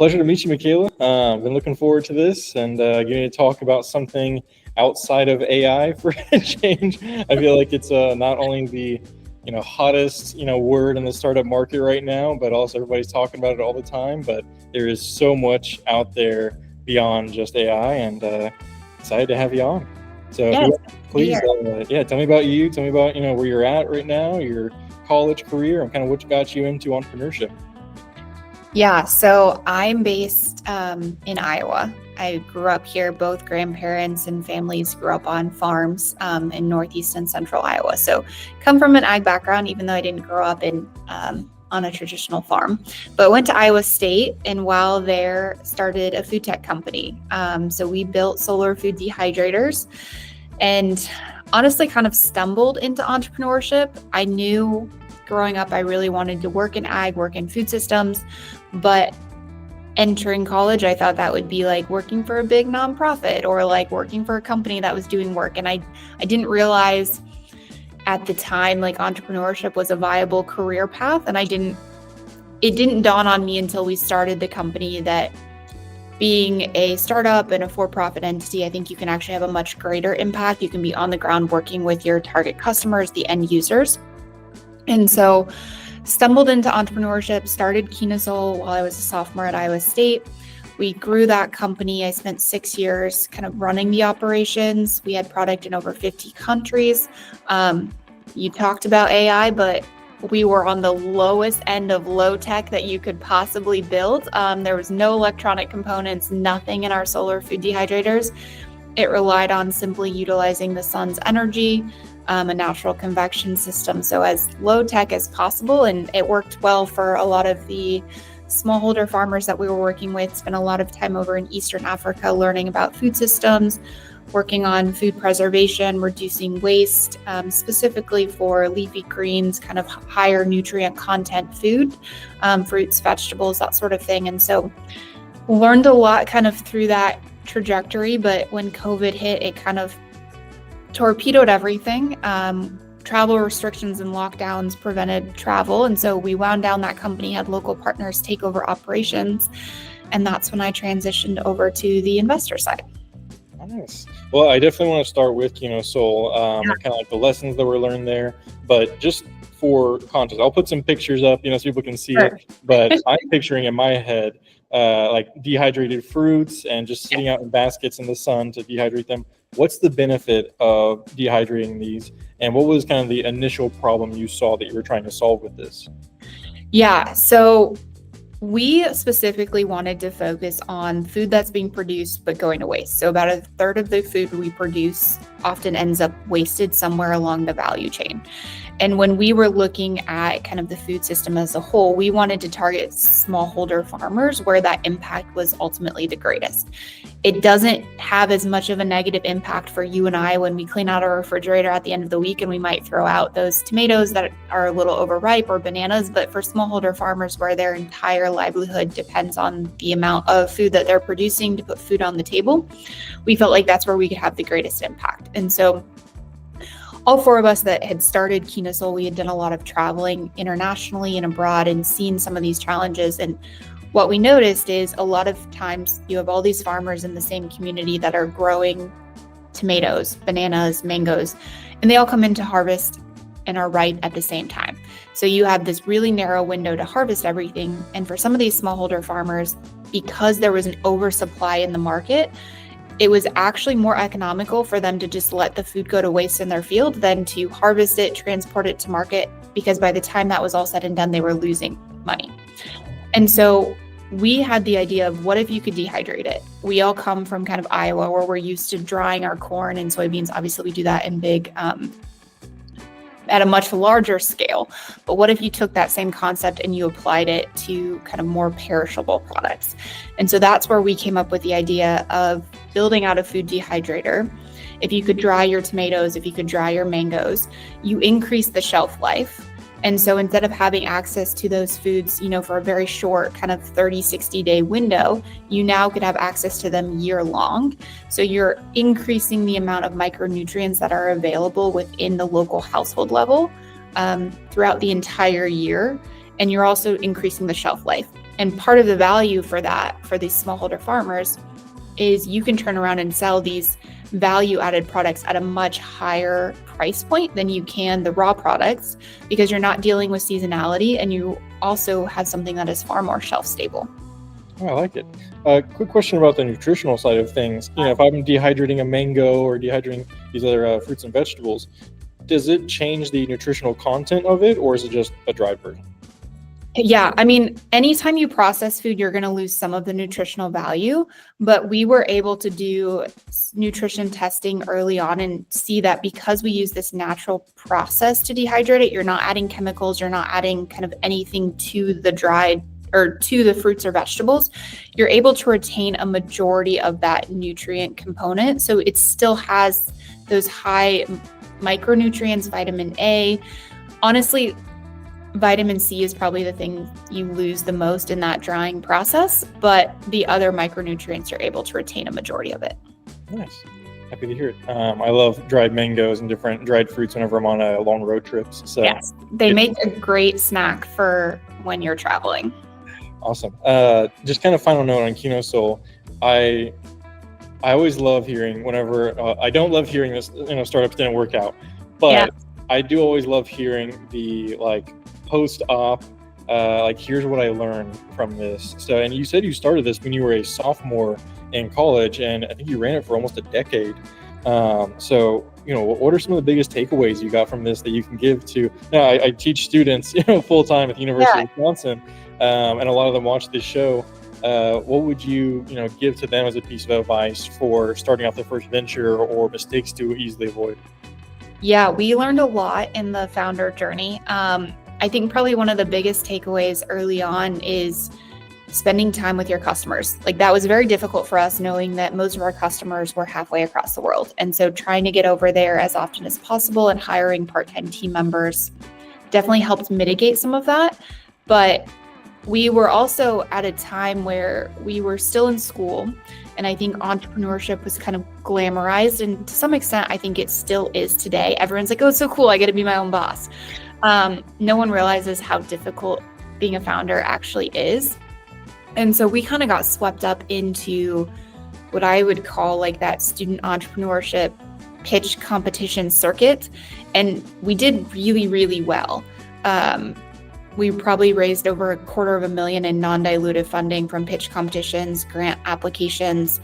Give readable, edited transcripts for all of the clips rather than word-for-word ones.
pleasure to meet you, Mikayla. I've been looking forward to this and getting to talk about something outside of AI for a change. I feel like it's not only the hottest word in the startup market right now, but also everybody's talking about it all the time. But there is so much out there beyond just AI, and excited to have you on. So Yes, please, tell me about you. Tell me about where you're at right now, your college career, and kind of what got you into entrepreneurship. Yeah, so I'm based in Iowa. I grew up here. Both grandparents and families grew up on farms in northeast and central Iowa. So come from an ag background, even though I didn't grow up in on a traditional farm. But went to Iowa State, and while there started a food tech company. So we built solar food dehydrators, and honestly kind of stumbled into entrepreneurship. I knew growing up I really wanted to work in ag, work in food systems, but entering college, I thought that would be like working for a big nonprofit or like working for a company that was doing work. And I didn't realize at the time like entrepreneurship was a viable career path. And it didn't dawn on me until we started the company that being a startup and a for-profit entity, I think you can actually have a much greater impact. You can be on the ground working with your target customers, the end users. And so stumbled into entrepreneurship, started Kenosol while I was a sophomore at Iowa State. We grew that company. I spent 6 years kind of running the operations. We had product in over 50 countries. You talked about AI, but we were on the lowest end of low tech that you could possibly build. There was no electronic components, nothing in our solar food dehydrators. It relied on simply utilizing the sun's energy, a natural convection system. So as low tech as possible. And it worked well for a lot of the smallholder farmers that we were working with. Spent a lot of time over in Eastern Africa learning about food systems, working on food preservation, reducing waste, specifically for leafy greens, kind of higher nutrient content food, fruits, vegetables, that sort of thing. And so learned a lot kind of through that trajectory. But when COVID hit, it kind of torpedoed everything. Travel restrictions and lockdowns prevented travel. And so we wound down that company, had local partners take over operations. And that's when I transitioned over to the investor side. Nice. Well, I definitely want to start with Kenosol, kind of like the lessons that were learned there. But just for context, I'll put some pictures up, so people can see it. But I'm picturing in my head like dehydrated fruits and just sitting out in baskets in the sun to dehydrate them. What's the benefit of dehydrating these? And what was kind of the initial problem you saw that you were trying to solve with this? Yeah, so we specifically wanted to focus on food that's being produced but going to waste. So about a third of the food we produce often ends up wasted somewhere along the value chain. And when we were looking at kind of the food system as a whole, we wanted to target smallholder farmers where that impact was ultimately the greatest. It doesn't have as much of a negative impact for you and I when we clean out our refrigerator at the end of the week and we might throw out those tomatoes that are a little overripe or bananas. But for smallholder farmers where their entire livelihood depends on the amount of food that they're producing to put food on the table, we felt like that's where we could have the greatest impact. And so all four of us that had started Kenosol, we had done a lot of traveling internationally and abroad and seen some of these challenges. And what we noticed is a lot of times you have all these farmers in the same community that are growing tomatoes, bananas, mangoes, and they all come into harvest and are ripe at the same time. So you have this really narrow window to harvest everything. And for some of these smallholder farmers, because there was an oversupply in the market, it was actually more economical for them to just let the food go to waste in their field than to harvest it, transport it to market, because by the time that was all said and done, they were losing money. And so we had the idea of what if you could dehydrate it? We all come from kind of Iowa where we're used to drying our corn and soybeans. Obviously, we do that in big, at a much larger scale. But what if you took that same concept and you applied it to kind of more perishable products? And so that's where we came up with the idea of building out a food dehydrator. If you could dry your tomatoes, if you could dry your mangoes, you increase the shelf life. And so instead of having access to those foods, for a very short kind of 30, 60-day window, you now could have access to them year long. So you're increasing the amount of micronutrients that are available within the local household level throughout the entire year. And you're also increasing the shelf life. And part of the value for that, for these smallholder farmers, is you can turn around and sell these value-added products at a much higher price point than you can the raw products, because you're not dealing with seasonality, and you also have something that is far more shelf stable. Oh, I like it. Quick question about the nutritional side of things. If I'm dehydrating a mango or dehydrating these other fruits and vegetables, does it change the nutritional content of it, or is it just a dried version? Yeah, I mean, anytime you process food, you're going to lose some of the nutritional value, but we were able to do nutrition testing early on and see that because we use this natural process to dehydrate it, you're not adding chemicals, you're not adding kind of anything to the dried or to the fruits or vegetables, you're able to retain a majority of that nutrient component. So it still has those high micronutrients, vitamin A. Honestly, vitamin C is probably the thing you lose the most in that drying process, but the other micronutrients, you're able to retain a majority of it. Nice. Happy to hear it. I love dried mangoes and different dried fruits whenever I'm on long road trips. So yes, they make a great snack for when you're traveling. Awesome. Just kind of final note on Kenosol. I always love hearing whenever I don't love hearing this, startups didn't work out, but I do always love hearing the post-op, here's what I learned from this. So, and you said you started this when you were a sophomore in college, and I think you ran it for almost a decade. So, what are some of the biggest takeaways you got from this that you can give to? Now, I teach students, full time at the University of Wisconsin, and a lot of them watch this show. What would you, give to them as a piece of advice for starting out their first venture, or mistakes to easily avoid? Yeah, we learned a lot in the founder journey. I think probably one of the biggest takeaways early on is spending time with your customers. That was very difficult for us, knowing that most of our customers were halfway across the world. And so trying to get over there as often as possible and hiring part-time team members definitely helped mitigate some of that. But we were also at a time where we were still in school, and I think entrepreneurship was kind of glamorized, and to some extent, I think it still is today. Everyone's like, oh, it's so cool, I get to be my own boss. No one realizes how difficult being a founder actually is. And so we kind of got swept up into what I would call that student entrepreneurship pitch competition circuit. And we did really, really well. We probably raised over $250,000 in non-dilutive funding from pitch competitions, grant applications.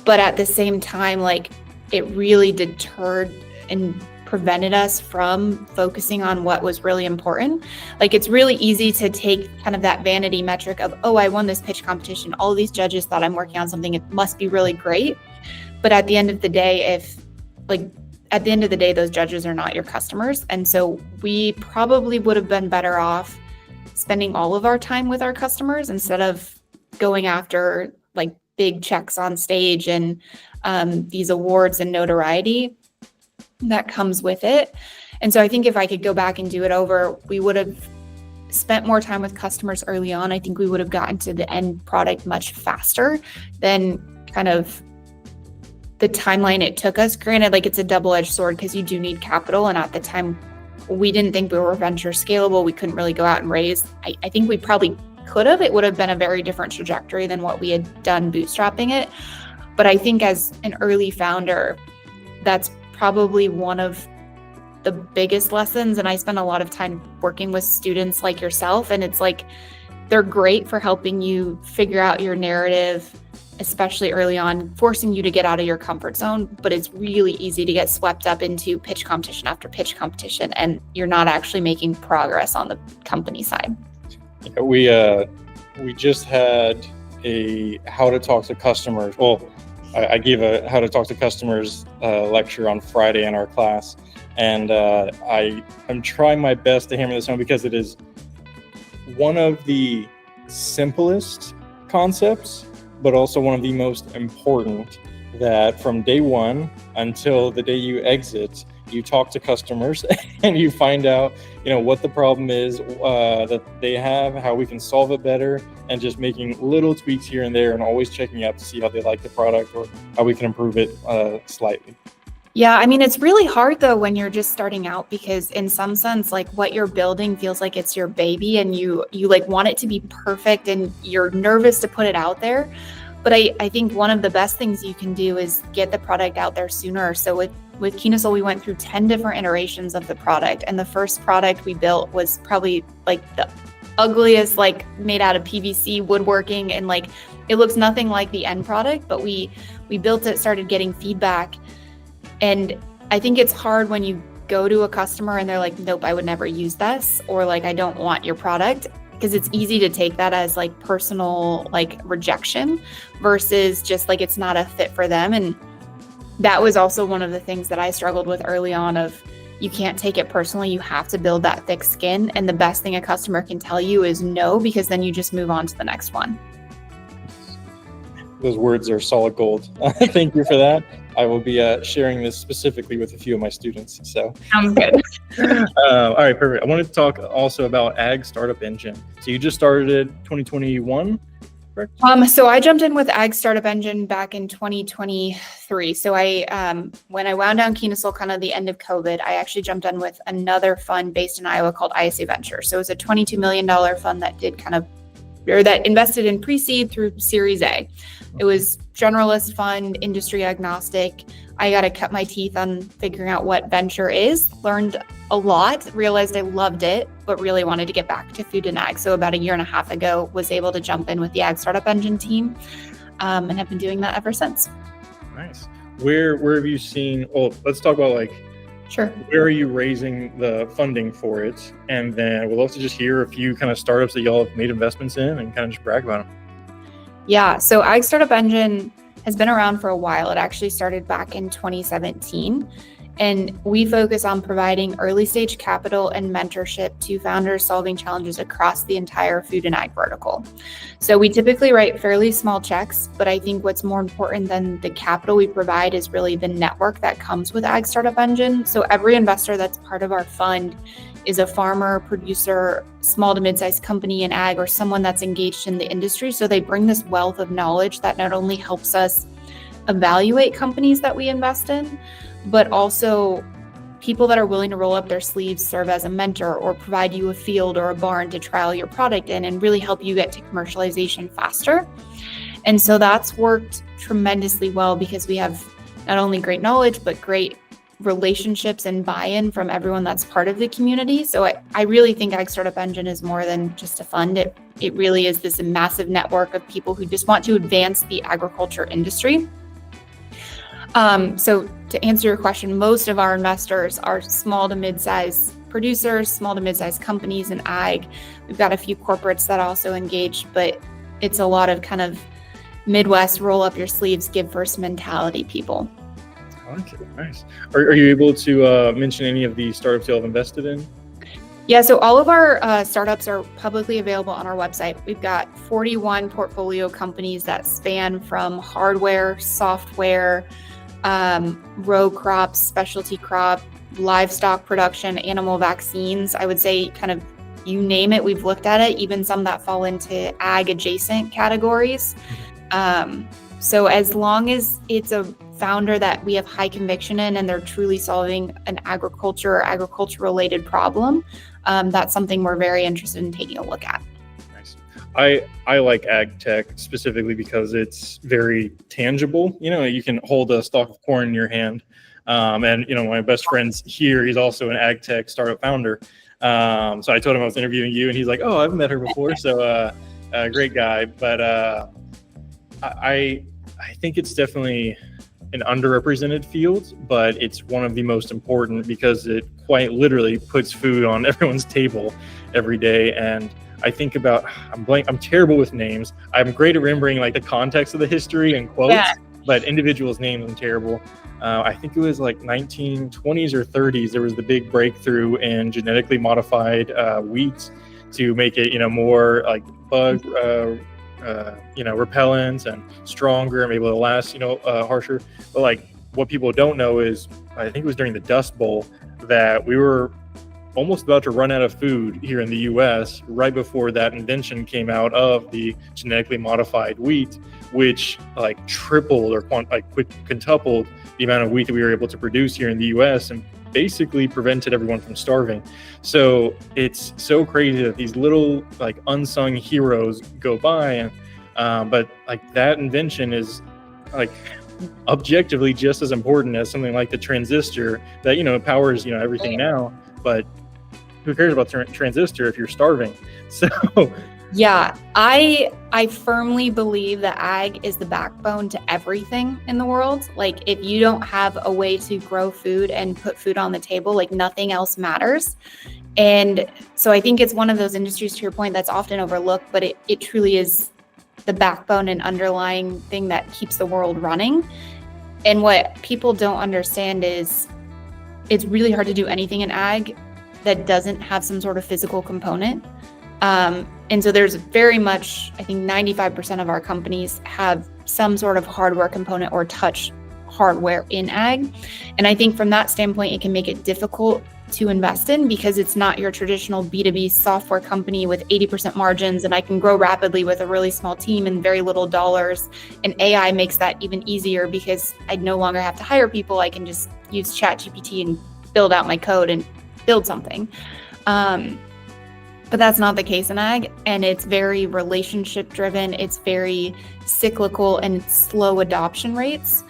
But at the same time, it really deterred and prevented us from focusing on what was really important. It's really easy to take kind of that vanity metric of, oh, I won this pitch competition. All these judges thought I'm working on something. It must be really great. But at the end of the day, those judges are not your customers. And so we probably would have been better off spending all of our time with our customers instead of going after big checks on stage and these awards and notoriety that comes with it. And so I think if I could go back and do it over, we would have spent more time with customers early on. I think we would have gotten to the end product much faster than kind of the timeline it took us. Granted, it's a double-edged sword because you do need capital. And at the time, we didn't think we were venture scalable. We couldn't really go out and raise. I think we probably could have. It would have been a very different trajectory than what we had done bootstrapping it. But I think as an early founder, that's probably one of the biggest lessons. And I spend a lot of time working with students like yourself. And it's they're great for helping you figure out your narrative, especially early on, forcing you to get out of your comfort zone. But it's really easy to get swept up into pitch competition after pitch competition, and you're not actually making progress on the company side. Yeah, we just had a how to talk to customers. Well, I gave a how to talk to customers lecture on Friday in our class, and I'm trying my best to hammer this home because it is one of the simplest concepts, but also one of the most important, that from day one until the day you exit, you talk to customers and you find out, what the problem is that they have, how we can solve it better, and just making little tweaks here and there, and always checking up to see how they like the product or how we can improve it slightly. Yeah, I mean, it's really hard though when you're just starting out, because in some sense, like what you're building feels like it's your baby, and you like want it to be perfect and you're nervous to put it out there. But I think one of the best things you can do is get the product out there sooner. So with Kenosol, we went through 10 different iterations of the product, and the first product we built was probably like the ugliest, like made out of PVC woodworking, and like it looks nothing like the end product, but we built it, started getting feedback. And I think it's hard when you go to a customer and they're like, nope, I would never use this, or like, I don't want your product, because it's easy to take that as like personal, like rejection, versus just like, it's not a fit for them. And that was also one of the things that I struggled with early on, of you can't take it personally. You have to build that thick skin. And the best thing a customer can tell you is no, because then you just move on to the next one. Those words are solid gold. Thank you for that. I will be sharing this specifically with a few of my students. So Sounds good. all right, perfect. I wanted to talk also about Ag Startup Engine. So you just started it 2021, correct? So I jumped in with Ag Startup Engine back in 2023. So when I wound down Kenosol, kind of the end of COVID, I actually jumped in with another fund based in Iowa called ISA Venture. So it was a $22 million fund that that invested in pre-seed through Series A. It was generalist fund, industry agnostic. I got to cut my teeth on figuring out what venture is, learned a lot, realized I loved it, but really wanted to get back to food and ag. So about a year and a half ago, was able to jump in with the Ag Startup Engine team, and have been doing that ever since. Nice. Where have you seen, let's talk about Sure. Where are you raising the funding for it? And then we'd love to just hear a few kind of startups that y'all have made investments in and kind of just brag about them. Yeah, so Ag Startup Engine has been around for a while. It actually started back in 2017. And we focus on providing early stage capital and mentorship to founders solving challenges across the entire food and ag vertical. So we typically write fairly small checks, but I think what's more important than the capital we provide is really the network that comes with Ag Startup Engine. So every investor that's part of our fund is a farmer, producer, small to mid-sized company in ag, or someone that's engaged in the industry. So they bring this wealth of knowledge that not only helps us evaluate companies that we invest in, but also people that are willing to roll up their sleeves, serve as a mentor, or provide you a field or a barn to trial your product in and really help you get to commercialization faster. And so that's worked tremendously well, because we have not only great knowledge, but great relationships and buy-in from everyone that's part of the community. So I really think Ag Startup Engine is more than just a fund. It really is this massive network of people who just want to advance the agriculture industry. So to answer your question, most of our investors are small to mid-size producers, small to mid-size companies in ag. We've got a few corporates that also engage, but it's a lot of kind of Midwest roll up your sleeves, give first mentality people. Okay, nice. Are you able to mention any of the startups you have invested in? Yeah, so all of our startups are publicly available on our website. We've got 41 portfolio companies that span from hardware, software, row crops, specialty crop, livestock production, animal vaccines. I would say kind of you name it, we've looked at it, even some that fall into ag adjacent categories. So as long as it's a founder that we have high conviction in and they're truly solving an agriculture or agriculture related problem, that's something we're very interested in taking a look at. Nice. I like ag tech specifically because it's very tangible. You know, you can hold a stalk of corn in your hand. And you know, my best friend's here, he's also an ag tech startup founder. So I told him I was interviewing you and he's like, oh, I've met her before. So great guy. But I think it's definitely an underrepresented field, but it's one of the most important because it quite literally puts food on everyone's table every day. And I think about, I'm terrible with names. I'm great at remembering like the context of the history and quotes, but individuals' names I'm terrible. I think it was like 1920s or 30s. There was the big breakthrough in genetically modified wheat to make it, you know, more like bug, you know, repellent and stronger and able to last, you know, harsher. But like what people don't know is, I think it was during the Dust Bowl that we were almost about to run out of food here in the US right before that invention came out of the genetically modified wheat, which like tripled or quintupled the amount of wheat that we were able to produce here in the US and basically prevented everyone from starving. So it's so crazy that these little like unsung heroes go by, and but like that invention is like objectively just as important as something like the transistor that powers everything now. But who cares about transistor if you're starving? So yeah, I firmly believe that ag is the backbone to everything in the world. Like if you don't have a way to grow food and put food on the table, like nothing else matters. And so I think it's one of those industries, to your point, that's often overlooked, but it truly is the backbone and underlying thing that keeps the world running. And what people don't understand is it's really hard to do anything in ag that doesn't have some sort of physical component. And so there's very much, I think 95% of our companies have some sort of hardware component or touch hardware in ag. And I think from that standpoint, it can make it difficult to invest in because it's not your traditional B2B software company with 80% margins and I can grow rapidly with a really small team and very little dollars. And AI makes that even easier because I no longer have to hire people. I can just use ChatGPT and build out my code and build something. But that's not the case in ag, and it's very relationship driven. It's very cyclical and slow adoption rates.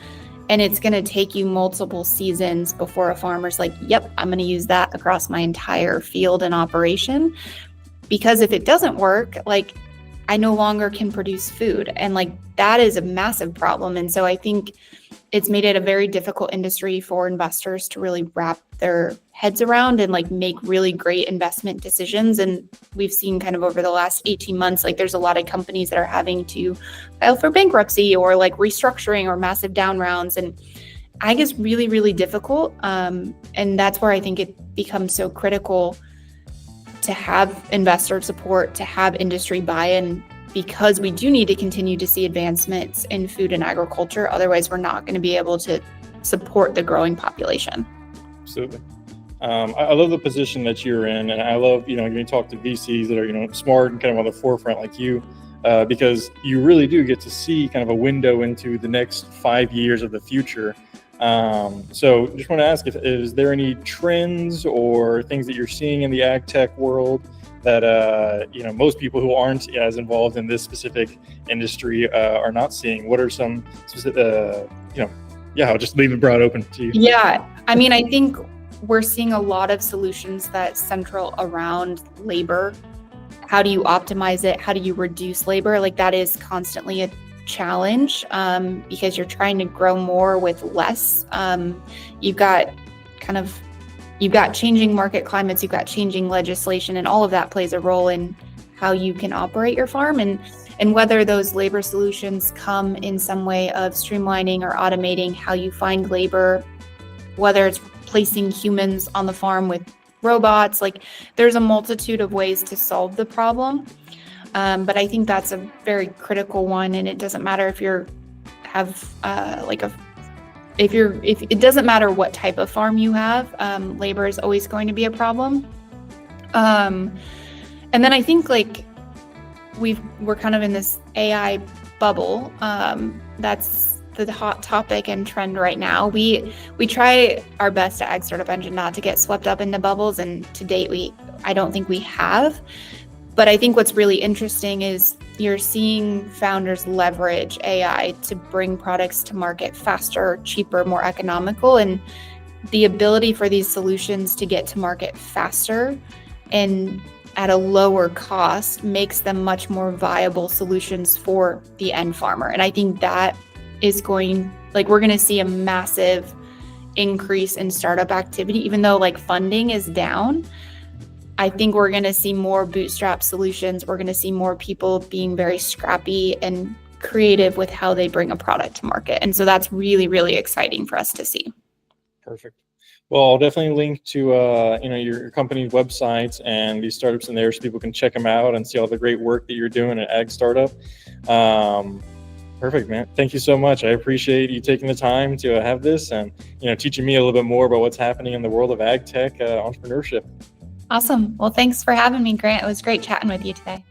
And it's going to take you multiple seasons before a farmer's like, yep, I'm going to use that across my entire field and operation. Because if it doesn't work, like I no longer can produce food. And like that is a massive problem. And so I think it's made it a very difficult industry for investors to really wrap their heads around and like make really great investment decisions. And we've seen kind of over the last 18 months, like there's a lot of companies that are having to file for bankruptcy or like restructuring or massive down rounds. And ag is really, really difficult. And that's where I think it becomes so critical to have investor support, to have industry buy-in, because we do need to continue to see advancements in food and agriculture. Otherwise, we're not going to be able to support the growing population. Absolutely. I love the position that you're in, and I love, when you talk to VCs that are, smart and kind of on the forefront like you, because you really do get to see kind of a window into the next 5 years of the future. So just want to ask, is there any trends or things that you're seeing in the ag tech world that most people who aren't as involved in this specific industry are not seeing? What are some specific, I'll just leave it broad open to you. Yeah, I mean, I think we're seeing a lot of solutions that central around labor. How do you optimize it? How do you reduce labor? Like that is constantly a challenge because you're trying to grow more with less. You've got changing market climates, you've got changing legislation, and all of that plays a role in how you can operate your farm. And whether those labor solutions come in some way of streamlining or automating how you find labor, whether it's placing humans on the farm with robots, like there's a multitude of ways to solve the problem. But I think that's a very critical one, and it doesn't matter if it doesn't matter what type of farm you have, labor is always going to be a problem. And then I think like we're kind of in this AI bubble. That's the hot topic and trend right now. We try our best at Ag Startup Engine not to get swept up into bubbles, and to date I don't think we have. But I think what's really interesting is you're seeing founders leverage AI to bring products to market faster, cheaper, more economical, and the ability for these solutions to get to market faster and at a lower cost makes them much more viable solutions for the end farmer. And I think that is we're going to see a massive increase in startup activity, even though like funding is down. I think we're going to see more bootstrap solutions. We're going to see more people being very scrappy and creative with how they bring a product to market. And so that's really, really exciting for us to see. Perfect. Well, I'll definitely link to your company's websites and these startups in there so people can check them out and see all the great work that you're doing at Ag Startup. Perfect, man. Thank you so much. I appreciate you taking the time to have this and teaching me a little bit more about what's happening in the world of ag tech entrepreneurship. Awesome. Well, thanks for having me, Grant. It was great chatting with you today.